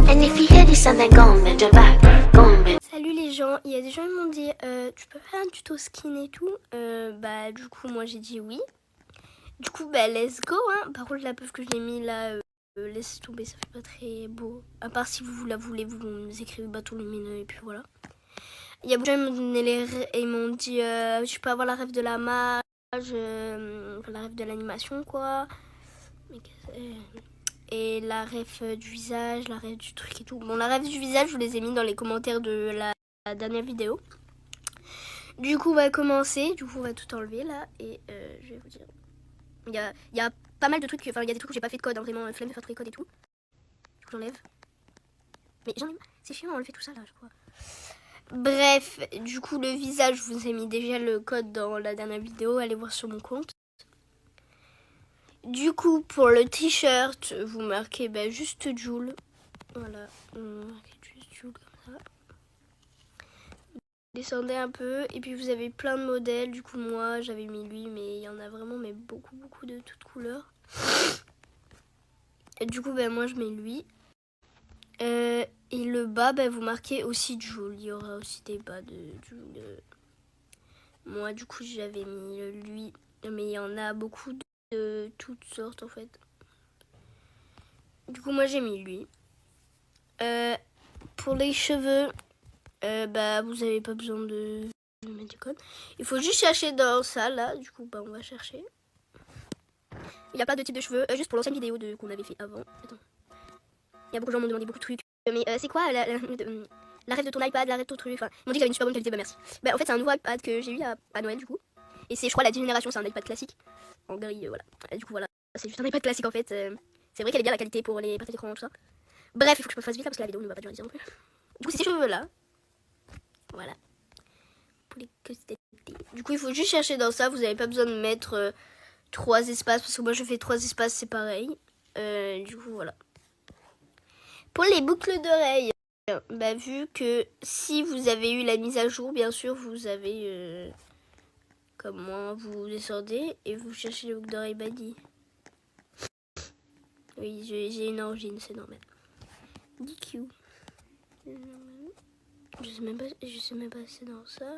And if you hear this something gone, then jump back, gone, then. Salut les gens, il y a des gens qui m'ont dit tu peux faire un tuto skin et tout. Bah du coup moi j'ai dit oui. Du coup bah let's go hein. Par contre la preuve que je l'ai mis là, laissez tomber, ça fait pas très beau. À part si vous la voulez, vous nous écrivez bâton lumineux et puis voilà. Il y a beaucoup de gens qui m'ont donné et ils m'ont dit je peux avoir la rêve de la mage, la rêve de l'animation quoi. Et la ref du visage, la ref du truc et tout. Bon, la ref du visage, je vous les ai mis dans les commentaires de la dernière vidéo. Du coup, on va commencer. Du coup, on va tout enlever là. Et je vais vous dire. Il y a pas mal de trucs. Enfin, il y a des trucs où j'ai pas fait de code. Hein, vraiment, flemme de faire tous les codes et tout. Du coup, j'enlève. Mais j'en ai. C'est chiant, on fait tout ça là, je crois. Bref, du coup, le visage, je vous ai mis déjà le code dans la dernière vidéo. Allez voir sur mon compte. Du coup, pour le t-shirt, vous marquez juste Joule. Voilà, vous marquez juste Joule comme ça. Descendez un peu et puis vous avez plein de modèles. Du coup, moi, j'avais mis lui, mais il y en a vraiment beaucoup de toutes couleurs. Et du coup, moi, je mets lui. Et le bas, vous marquez aussi Joule. Il y aura aussi des bas de Joule. Moi, du coup, j'avais mis lui, mais il y en a beaucoup de toutes sortes en fait. Du coup moi j'ai mis lui. Pour les cheveux, vous avez pas besoin de mettre du code. Il faut juste chercher dans ça là. Du coup on va chercher. Il y a pas de type de cheveux. Juste pour l'ancienne vidéo qu'on avait fait avant. Attends. Il y a beaucoup de gens qui m'ont demandé beaucoup de trucs. Mais c'est quoi la rêve de ton iPad, la rêve de ton truc. Enfin, ils m'ont dit que j'avais une super bonne qualité. Merci. En fait c'est un nouveau iPad que j'ai eu à Noël du coup. Et c'est je crois la 10 génération, c'est un iPad classique. En gris voilà. Du coup voilà. C'est juste un iPad classique en fait. C'est vrai qu'elle est bien la qualité pour les parfaits écrans tout ça. Bref, il faut que je me fasse vite là parce que la vidéo ne va pas durer 10 ans non plus. Du coup, c'est ces cheveux là. Voilà. Pour les du coup, il faut juste chercher dans ça. Vous n'avez pas besoin de mettre 3 espaces parce que moi je fais 3 espaces, c'est pareil. Du coup, voilà. Pour les boucles d'oreilles, vu que si vous avez eu la mise à jour, bien sûr, vous avez comme moi, vous descendez et vous cherchez les boucles d'oreilles Badi. Oui, j'ai une origine, c'est normal. DQ. Je sais même pas si c'est dans ça.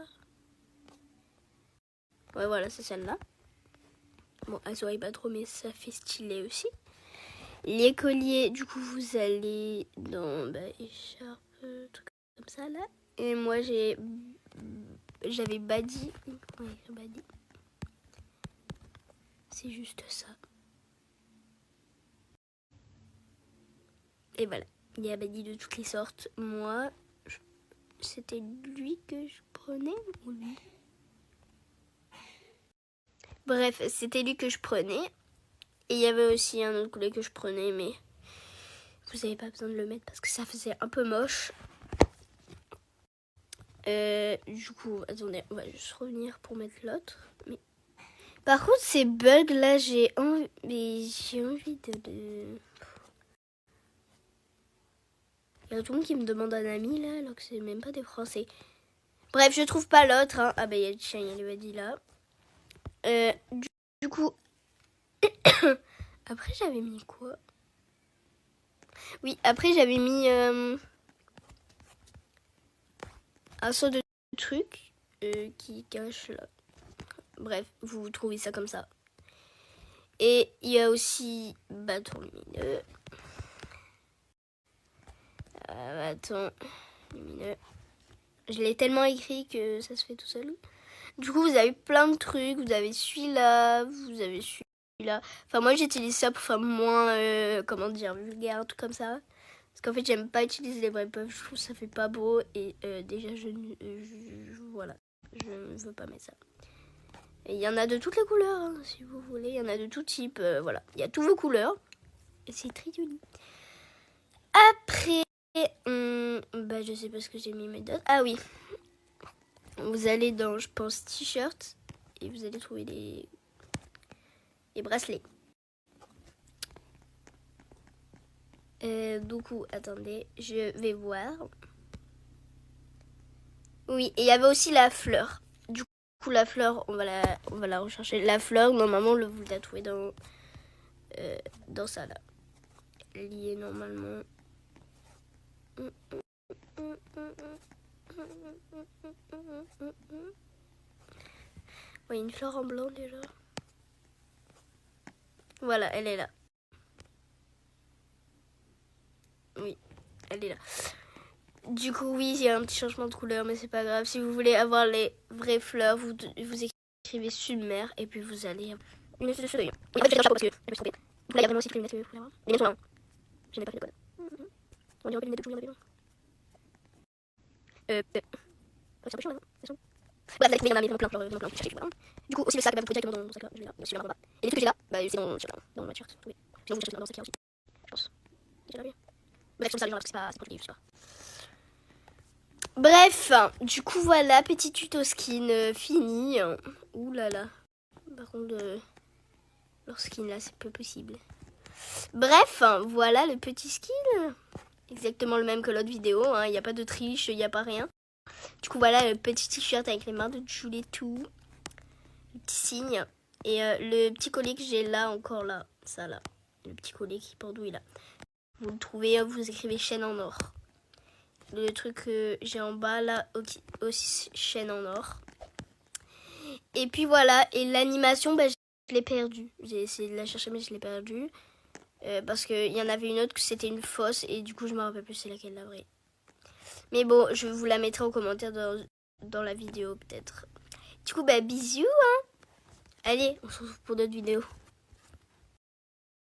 Ouais, voilà, c'est celle-là. Bon, elle se voit pas trop, mais ça fait stylé aussi. Les colliers, du coup, vous allez dans écharpe, truc comme ça là. Et moi, j'avais Badi. Ouais, Badi. C'est juste ça. Et voilà, il y a Badi de toutes les sortes. Moi, c'était lui que je prenais ou lui? Bref, c'était lui que je prenais. Et il y avait aussi un autre collier que je prenais, mais vous n'avez pas besoin de le mettre parce que ça faisait un peu moche. Du coup, attendez, on va juste revenir pour mettre l'autre. Mais... Par contre, ces bugs là, j'ai envie de... Il y a tout le monde qui me demande un ami là, alors que c'est même pas des Français. Bref, je trouve pas l'autre. Hein. Ah il y a le chien, il avait dit là. Du coup, après j'avais mis quoi? Oui, après j'avais mis un sort de truc qui cache là. Bref, vous trouvez ça comme ça. Et il y a aussi bâton lumineux. Bâton lumineux. Je l'ai tellement écrit que ça se fait tout seul. Du coup, vous avez plein de trucs. Vous avez celui-là, vous avez celui-là. Enfin, moi, j'utilise ça pour faire moins, vulgaire, un truc comme ça. Parce qu'en fait, j'aime pas utiliser les vrais puffs. Je trouve que ça fait pas beau. Et déjà, voilà. Je ne veux pas mettre ça. Et il y en a de toutes les couleurs, hein, si vous voulez. Il y en a de tout type. Voilà. Il y a toutes vos couleurs. Et c'est très joli. Après, je sais pas ce que j'ai mis mes dots. Ah oui. Vous allez dans, je pense, t-shirt. Et vous allez trouver les bracelets. Du coup, attendez, je vais voir. Oui, et il y avait aussi la fleur. Du coup, la fleur, on va la rechercher. La fleur, normalement, vous la trouvez dans ça là. Lié normalement. Ouais, une fleur en blanc déjà. Voilà, elle est là. Oui, elle est là. Du coup, oui, il y a un petit changement de couleur, mais c'est pas grave. Si vous voulez avoir les vraies fleurs, vous écrivez Submer et puis vous allez. Lunettes de soleil. Oui, en fait, j'ai un chapeau parce que je me suis trompée. Du coup, là, il y a vraiment aussi les lunettes que vous voulez avoir. Les miennes sont là. Je n'ai pas fait de code. On dirait pas les lunettes de jour, il y en avait c'est un peu chiant là. Voilà, vous allez trouver, il y en a vraiment plein. Genre, vraiment plein. Du coup, aussi le sac, bah, vous trouvez directement dans ce sac là. Je l'ai là, mais celui-là, on va. Et les trucs que j'ai là, bah, c'est dans le shirt là. Dans ma shirt. Sinon, vous cherchez dans le sac là aussi. Je pense. J'ai déjà vu. Bref, sur le salon là, parce que c'est pas compliqué, je sais pas. Bref, du coup voilà, petit tuto skin fini. Ouh là là. Par contre, leur skin là, c'est peu possible. Bref, voilà le petit skin. Exactement le même que l'autre vidéo. Il n'y a pas de triche, il n'y a pas rien. Du coup voilà le petit t-shirt avec les mains de Julie tout. Le petit signe. Et le petit collier que j'ai là, encore là. Ça là. Le petit collier qui pendouille là. Vous le trouvez, vous écrivez chaîne en or. Le truc que j'ai en bas là aussi chaîne en or. Et puis voilà, et l'animation, bah, je l'ai perdue. J'ai essayé de la chercher mais je l'ai perdue. Parce qu'il y en avait une autre que c'était une fausse et du coup je me rappelle plus c'est laquelle la vraie. Mais bon, je vous la mettrai en commentaire dans la vidéo peut-être. Du coup, bah bisous. Allez, on se retrouve pour d'autres vidéos.